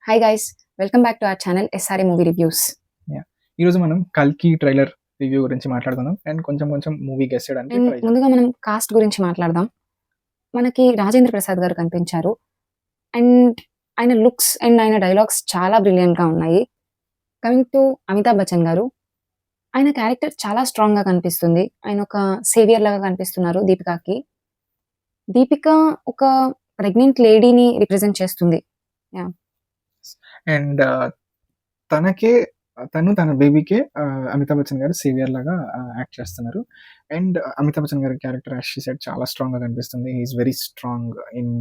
Hi guys, welcome back to our channel SRA movie reviews. Yeah! ఈరోజు మనం 'కల్కి' trailer review గురించి మాట్లాడుకుందాం. అండ్ కొంచెం మూవీ గెస్ చేయడానికి అండ్ ట్రై చేద్దాం. ముందుగా మనం కాస్ట్ గురించి మాట్లాడదాం. మనకి రాజేంద్ర ప్రసాద్ గారు కనిపించారు. అండ్ ఆయన లుక్స్ అండ్ ఆయన డైలాగ్స్ చాలా బ్రిలియంట్‌గా ఉన్నాయి. కమింగ్ టు అమితాబ్ బచ్చన్ గారు, ఆయన క్యారెక్టర్ చాలా స్ట్రాంగ్‌గా కనిపిస్తుంది. ఆయన ఒక సేవియర్ లాగా కనిపిస్తున్నారు దీపికకి. దీపిక ఒక ప్రెగ్నెంట్ లేడీని రిప్రజెంట్ చేస్తుంది. యాహ్! అండ్ తనకే తన బేబీకే అమితాబ్ బచ్చన్ గారు సేవియర్ లాగా యాక్ట్ చేస్తున్నారు. అండ్ అమితాబ్ బచ్చన్ గారి క్యారెక్టర్ యాజ్ షీ సెడ్ చాలా స్ట్రాంగ్‌గా కనిపిస్తుంది. He is very strong in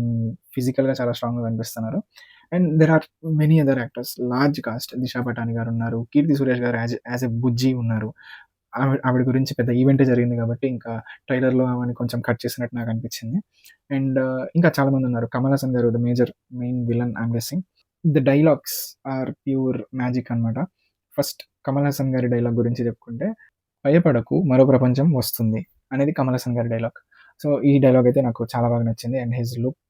ఫిజికల్‌గా చాలా స్ట్రాంగ్‌గా కనిపిస్తున్నారు. And there are many other actors, large cast. Disha Patani గారు ఉన్నారు. కీర్తి సురేష్ గారు యాజ్ ఎ బుజ్జి ఉన్నారు. ఆవిడ గురించి పెద్ద ఈవెంటే జరిగింది కాబట్టి ఇంకా ట్రైలర్‌లో ఆమెని కొంచెం కట్ చేసినట్టు నాకు అనిపించింది. అండ్ ఇంకా చాలా మంది ఉన్నారు. కమల్ హాసన్ గారు the main villain I'm guessing. The dialogues are pure magic అనమాట. ఫస్ట్ కమల్ హాసన్ గారి డైలాగ్ గురించి చెప్పుకుంటే, "భయపడకు మరో ప్రపంచం వస్తుంది" అనేది కమల్ హాసన్ గారి డైలాగ్. సో, ఈ డైలాగ్ అయితే నాకు చాలా బాగా నచ్చింది. అండ్ హిస్ లుక్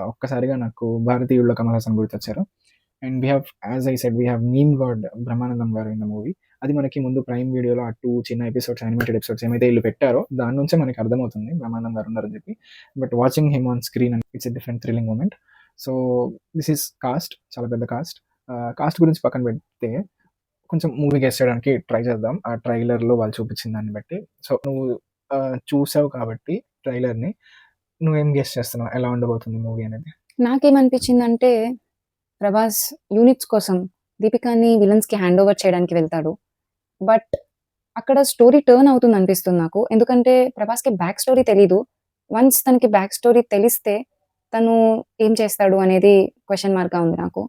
ఒక్కసారిగా నాకు 'భారతీయుడులో' కమల్ హాసన్ గుర్తొచ్చారు. And as I said, we have meme god Brahmanandam గారు ఇన్ ద మూవీ. అది మనకి ముందు ప్రైమ్ వీడియోలో ఆ 2 చిన్న ఎపిసోడ్స్, యానిమేటెడ్ ఎపిసోడ్స్ ఏమైతే ఈళ్ళు పెట్టారో దాని నుంచే మనకి అర్థమవుతుంది బ్రహ్మానందం గారు ఉన్నారని చెప్పి. But watching him on screen it's a different thrilling moment. So, this is cast, చాలా పెద్ద కాస్ట్. కాస్ట్ గురించి పక్కన పెడితే కొంచెం మూవీ గెస్ చేయడానికి ట్రై చేద్దాం. ఆ ట్రైలర్‌లో వాళ్ళు చూపించిన దాన్ని బట్టి. సో, నువ్వు చూసావు కాబట్టి ట్రైలర్‌ని, నువ్వేం గెస్ చేస్తున్నావు? ఎలా ఉండబోతుంది మూవీ అనేది? నాకేమనిపించిందంటే, ప్రభాస్ యూనిట్స్ కోసం దీపికాని విలన్స్‌కి హ్యాండ్ ఓవర్ చేయడానికి వెళ్తాడు. బట్ అక్కడ స్టోరీ టర్న్ అవుతుంది అనిపిస్తుంది నాకు. ఎందుకంటే ప్రభాస్‌కి బ్యాక్ స్టోరీ తెలీదు. వన్స్ తనకి బ్యాక్ స్టోరీ తెలిస్తే తను ఏం చేస్తాడు అనేది క్వెషన్ మార్క్‌గా ఉంది నాకు.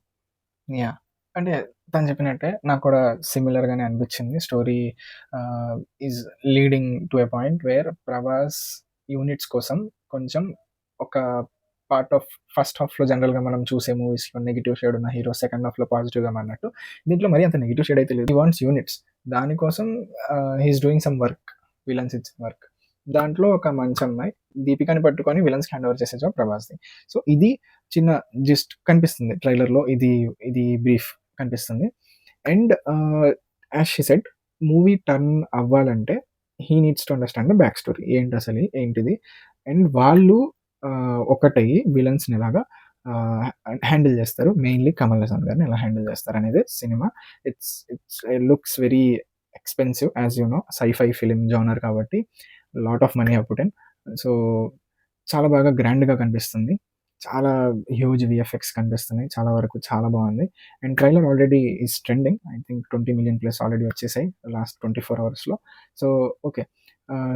యాహ్! అంటే తను చెప్పినట్టే నాకు కూడా సిమిలర్‌గానే అనిపించింది. Story is leading to a point where Prabhas units కోసం కొంచెం ఒక పార్ట్ ఆఫ్ ఫస్ట్ హాఫ్‌లో జనరల్‌గా మనం చూసే మూవీస్‌లో నెగెటివ్ షేడ్ ఉన్న హీరో సెకండ్ హాఫ్‌లో పాజిటివ్‌గా మారినట్టు, దీంట్లో మరీ అంత నెగెటివ్ షేడ్ అయితే లేదు. He wants units. దానికోసం he is doing some work. Villains ఇచ్చిన వర్క్. దాంట్లో ఒక మంచి అమ్మాయి దీపికని పట్టుకొని విలన్స్‌కి హ్యాండ్ ఓవర్ చేసే జాబ్ ప్రభాస్‌ది. సో, ఇది చిన్న జిస్ట్ కనిపిస్తుంది ట్రైలర్‌లో. ఇది బ్రీఫ్ కనిపిస్తుంది. And as she said, movie turn అవ్వాలంటే he needs to understand the back story. ఏంటిది? అండ్ వాళ్ళు ఒకటయ్యి విలన్స్‌ని ఎలాగా హ్యాండిల్ చేస్తారు. మెయిన్‌లీ కమల్ హాసన్ గారిని ఎలా హ్యాండిల్ చేస్తారనేదే సినిమా. It looks very expensive as you know. Sci-fi film genre కాబట్టి lot of money have put in. So, చాలా బాగా గ్రాండ్‌గా కనిపిస్తుంది. చాలా హ్యూజ్ వీఎఫ్ఎక్స్ కనిపిస్తున్నాయి. చాలా వరకు చాలా బాగుంది. And trailer already is trending. I think 20 million plus already వచ్చేసాయి లాస్ట్ 24 అవర్స్‌లో. So, okay.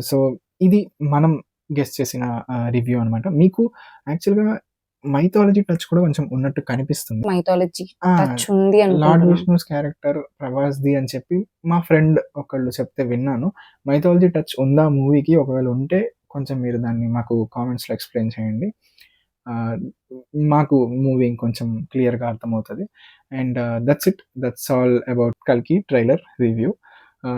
సో, ఇది మనం గెస్ చేసిన రివ్యూ అనమాట. మీకు యాక్చువల్‌గా మైథాలజీ టచ్ కూడా కొంచెం ఉన్నట్టు కనిపిస్తుంది. మైథాలజీ ఆ! టచ్ ఉంది లార్డ్ అనుకుంటున్నాను. విష్ణుస్ క్యారెక్టర్ ప్రభాస్‌ది అని చెప్పి మా ఫ్రెండ్ ఒకళ్ళు చెప్తే విన్నాను. మైథాలజీ టచ్ ఉందా మూవీకి? ఒకవేళ ఉంటే కొంచెం మీరు దాన్ని మాకు కామెంట్స్‌లో ఎక్స్‌ప్లెయిన్ చేయండి. మాకు మూవీ ఇంకొంచెం క్లియర్‌గా అర్థమవుతది. And that's it. That's all about 'కల్కి' ట్రైలర్ రివ్యూ.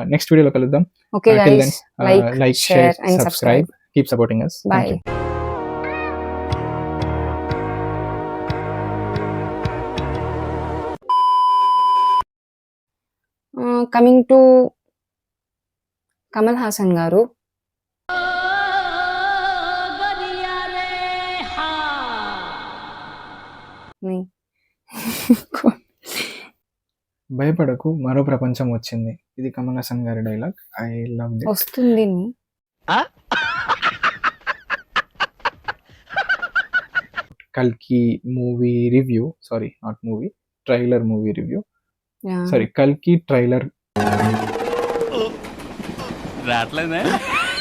నెక్స్ట్ వీడియోలో కలుద్దాం. Okay till guys, then like, share, share and subscribe. Subscribe. Keep supporting us. Thank bye. you. Coming to Kamal Haasan గారు, ని భయపడకు మరో ప్రపంచం వచ్చింది. ఇది కమల్ హాసన్ గారి డైలాగ్. I loved it. వస్తుంది. కల్కి movie review, sorry not movie, trailer movie review. Yeah! Sorry, కల్కి ట్రైలర్ రావట్లేదే